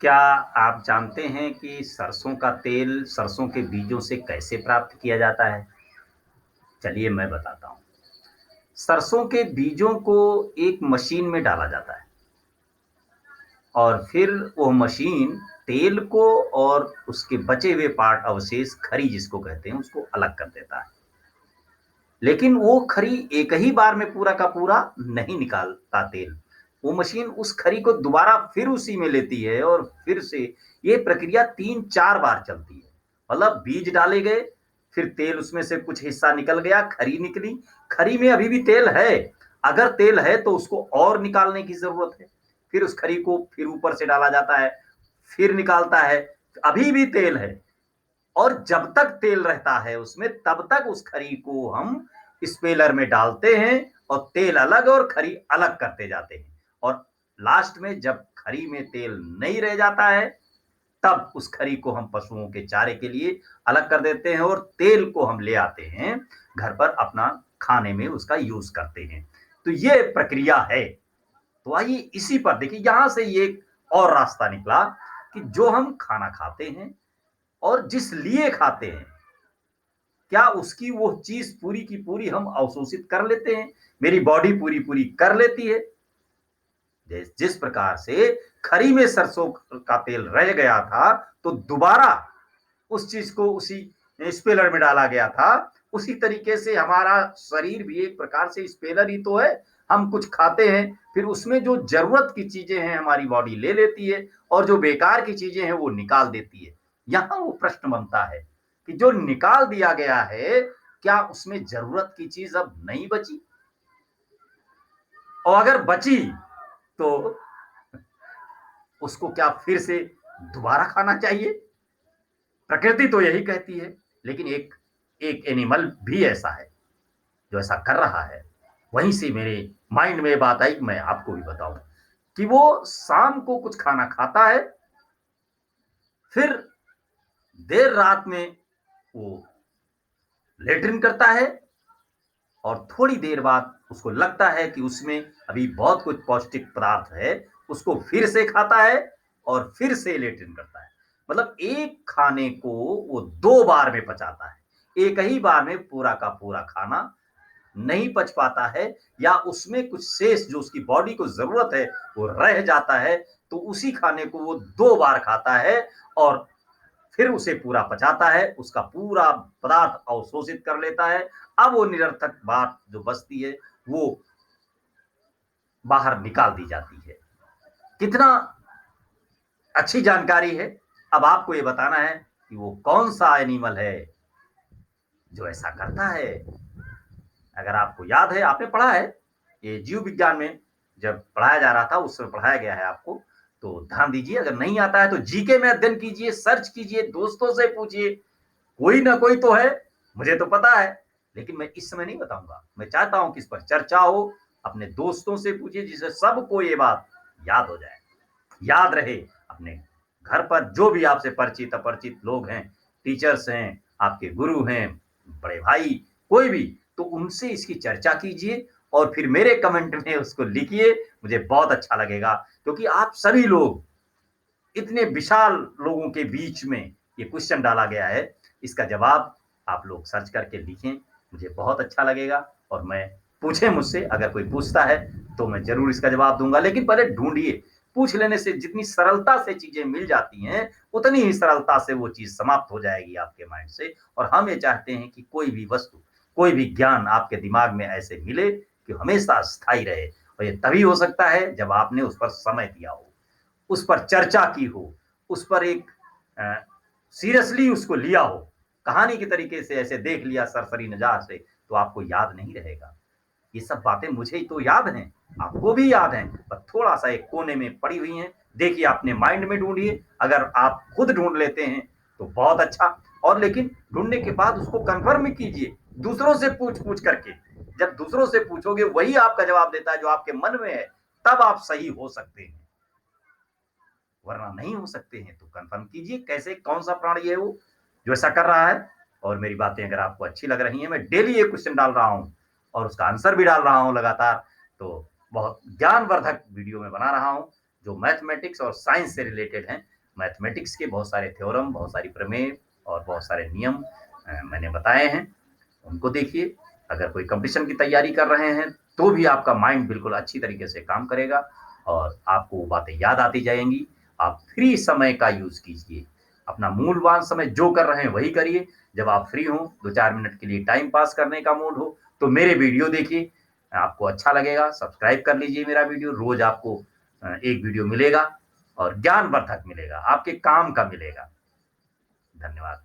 क्या आप जानते हैं कि सरसों का तेल सरसों के बीजों से कैसे प्राप्त किया जाता है? चलिए मैं बताता हूँ। सरसों के बीजों को एक मशीन में डाला जाता है और फिर वो मशीन तेल को और उसके बचे हुए पार्ट अवशेष खरी जिसको कहते हैं उसको अलग कर देता है। लेकिन वो खरी एक ही बार में पूरा का पूरा नहीं निकालता तेल। वो मशीन उस खरी को दोबारा फिर उसी में लेती है और फिर से ये प्रक्रिया 3-4 बार चलती है। मतलब बीज डाले गए, फिर तेल उसमें से कुछ हिस्सा निकल गया, खरी निकली, खरी में अभी भी तेल है। अगर तेल है तो उसको और निकालने की ज़रूरत है। फिर उस खरी को फिर ऊपर से डाला जाता है, फिर निकालता है, अभी भी तेल है। और जब तक तेल रहता है उसमें तब तक उस खरी को हम स्पेलर में डालते हैं और तेल अलग और खरी अलग करते जाते हैं। और लास्ट में जब खरी में तेल नहीं रह जाता है तब उस खरी को हम पशुओं के चारे के लिए अलग कर देते हैं और तेल को हम ले आते हैं घर पर अपना खाने में उसका यूज करते हैं। तो ये प्रक्रिया है। तो आइए इसी पर देखिए यहां से ये एक और रास्ता निकला कि जो हम खाना खाते हैं और जिस लिए खाते हैं, क्या उसकी वो चीज़ पूरी की पूरी हम अवशोषित कर लेते हैं? मेरी बॉडी पूरी-पूरी कर लेती है? जिस प्रकार से खरी में सरसों का तेल रह गया था, तो दोबारा उस चीज़ को उसी स्पेलर में डाला गया था, उसी तरीके से हमारा शरीर भी एक प्रकार से स्पेलर ही तो है। हम कुछ खाते हैं, फिर उसमें जो ज़रूरत की चीज़ें हैं हमारी बॉडी ले लेती है और जो बेकार की चीज़ें हैं वो निकाल देती है। यहाँ वो प्रश्न बनता है कि जो निकाल दिया गया है, क्या उसमें ज़रूरत की चीज़ अब नहीं बची? और अगर बची तो उसको क्या फिर से दोबारा खाना चाहिए? प्रकृति तो यही कहती है, लेकिन एक एक एनिमल भी ऐसा है, जो ऐसा कर रहा है। वहीं से मेरे माइंड में ये बात आई कि मैं आपको भी बताऊँ, कि वो शाम को कुछ खाना खाता है, फिर देर रात में वो लैट्रिन करता है और थोड़ी देर बाद उसको लगता है कि उसमें अभी बहुत कुछ पौष्टिक पदार्थ है, उसको फिर से खाता है और फिर से लैट्रिन करता है। मतलब एक खाने को वो 2 बार में पचाता है। एक ही बार में पूरा का पूरा खाना नहीं पच पाता है या उसमें कुछ शेष जो उसकी बॉडी को ज़रूरत है, वो रह जाता है, तो उसी खाने को वो 2 बार खाता है और फिर उसे पूरा पचाता है, उसका पूरा पदार्थ अवशोषित कर लेता है। अब वो निरर्थक बात जो बचती है, वो बाहर निकाल दी जाती है। कितना अच्छी जानकारी है। अब आपको ये बताना है कि वो कौन-सा एनिमल है जो ऐसा करता है। अगर आपको याद है, आपने पढ़ा है, ये जीव विज्ञान में जब पढ़ाया जा रहा था, उस समय पढ़ाया गया है आपको, तो ध्यान दीजिए। अगर नहीं आता है तो जीके में अध्ययन कीजिए, सर्च कीजिए, दोस्तों से पूछिए। कोई ना कोई तो है, मुझे तो पता है, लेकिन मैं इस समय नहीं बताऊँगा। मैं चाहता हूँ कि इस पर चर्चा हो, अपने दोस्तों से पूछिए जिससे सबको ये बात याद हो जाए, याद रहे। अपने घर पर जो भी आपसे परिचित अपरिचित लोग हैं, टीचर्स हैं, आपके गुरु हैं, बड़े भाई, कोई भी, तो उनसे इसकी चर्चा कीजिए और फिर मेरे कमेंट में उसको लिखिए। मुझे बहुत अच्छा लगेगा क्योंकि आप सभी लोग इतने विशाल लोगों के बीच में ये क्वेश्चन डाला गया है, इसका जवाब आप लोग सर्च करके लिखें, मुझे बहुत अच्छा लगेगा। और मैं पूछें मुझसे, अगर कोई पूछता है तो मैं ज़रूर इसका जवाब दूँगा, लेकिन पहले ढूँढिए। पूछ लेने से जितनी सरलता से चीज़ें मिल जाती हैं, उतनी ही सरलता से वो चीज़ समाप्त हो जाएगी आपके माइंड से। और हम ये चाहते हैं कि कोई भी वस्तु, कोई भी ज्ञान आपके दिमाग में ऐसे मिले कि हमेशा स्थायी रहे और ये तभी हो सकता है जब आपने उस पर समय दिया हो। उस पर चर्चा की हो, उस पर एक अ, सीरियसली उसको लिया हो, कहानी के तरीके से ऐसे देख लिया सरसरी निगाह से, तो आपको याद नहीं रहेगा। ये सब बातें मुझे ही तो याद हैं, आपको भी याद हैं, पर थोड़ा-सा एक कोने में पड़ी हुई हैं। देखिए अपने माइंड में ढूँढिए, अगर आप खुद ढूँढ लेते हैं, तो बहुत अच्छा। और लेकिन ढूँढने के बाद उसको कन्फर्म कीजिए, दूसरों से पूछ-पूछ करके। जब दूसरों से पूछोगे, वही आपका जवाब देता है जो आपके मन में है, तब आप सही हो सकते हैं। वरना नहीं हो सकते हैं। तो कन्फर्म कीजिए कैसे कौन-सा प्राणी है वो, जो ऐसा कर रहा है। और मेरी बातें अगर आपको अच्छी लग रही हैं, मैं डेली ये क्वेश्चन डाल रहा हूँ और उसका आंसर भी डाल रहा हूँ लगातार। तो बहुत ज्ञानवर्धक वीडियो मैं बना रहा हूँ, जो मैथमेटिक्स और साइंस से रिलेटेड हैं। मैथमेटिक्स के बहुत सारे थ्योरम, बहुत सारी प्रमेय और बहुत सारे नियम मैंने बताए हैं, उनको देखिए। अगर कोई कॉम्पिटिशन की तैयारी कर रहे हैं, तो भी आपका माइंड बिल्कुल अच्छी तरीके से काम करेगा और आपको वो बातें याद आती जाएँगी। आप फ्री समय का यूज़ कीजिए। अपना मूल्यवान समय जो कर रहे हैं, वही करिए। जब आप फ्री हों, 2-4 मिनट के लिए टाइम पास करने का मूड हो, तो मेरे वीडियो देखिए, आपको अच्छा लगेगा। सब्सक्राइब कर लीजिए मेरा वीडियो, रोज़ आपको एक वीडियो मिलेगा और ज्ञानवर्धक मिलेगा, आपके काम का मिलेगा। धन्यवाद।